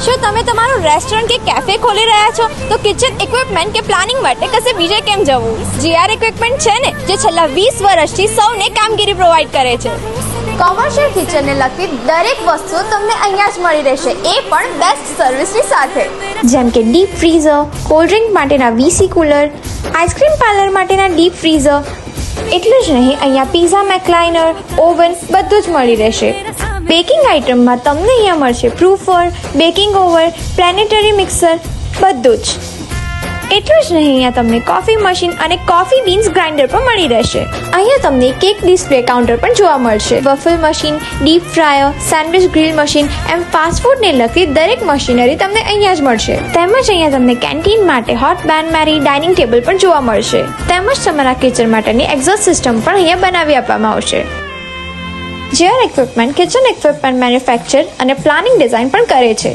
શું તમે તમારું રેસ્ટોરન્ટ કે કેફે ખોલી રહ્યા છો તો કિચન ઇક્વિપમેન્ટ કે પ્લાનિંગ માટે કશે બીજે કેમ જવું? GR ઇક્વિપમેન્ટ છે ને, જે છેલ્લા 20 વર્ષથી સૌને કામગીરી પ્રોવાઈડ કરે છે. કોમર્શિયલ કિચનને લગતી દરેક વસ્તુ તમને અહીંયા જ મળી રહેશે, એ પણ બેસ્ટ સર્વિસની સાથે. જેમ કે ડીપ ફ્રીઝર, કોલ્ડ ડ્રિંક માટેના VC કુલર, આઈસ્ક્રીમ પાર્લર માટેના ડીપ ફ્રીઝર. એટલું જ નહીં, અહીંયા પીઝા મેકલાઇનર, ઓવન બધું જ મળી રહેશે. બેકિંગ આઇટમમાં તમને અહીંયા મળશે પ્રૂફર, બેકિંગ ઓવર, પ્લેનેટરી મિક્સર બધું જ. એટલું જ નહીં, અહીંયા તમને કોફી મશીન અને કોફી બીન્સ ગ્રાઇન્ડર પણ મળી રહેશે. અહીંયા તમને કેક ડિસ્પ્લે કાઉન્ટર પણ જોવા મળશે. Waffle machine, deep fryer, sandwich grill machine એમ ફાસ્ટ ફૂડને લગતી દરેક મશીનરી તમને અહીંયા જ મળશે. તેમજ અહીંયા તમને કેન્ટીન માટે હોટ બેનમેરી ડાઇનિંગ ટેબલ પણ જોવા મળશે. તેમજ તમારા કિચન માટેની એક્ઝોસ્ટ સિસ્ટમ પણ અહીંયા બનાવી આપવામાં આવશે. GR equipment kitchen equipment manufacture અને પ્લાનિંગ ડિઝાઇન પણ કરે છે.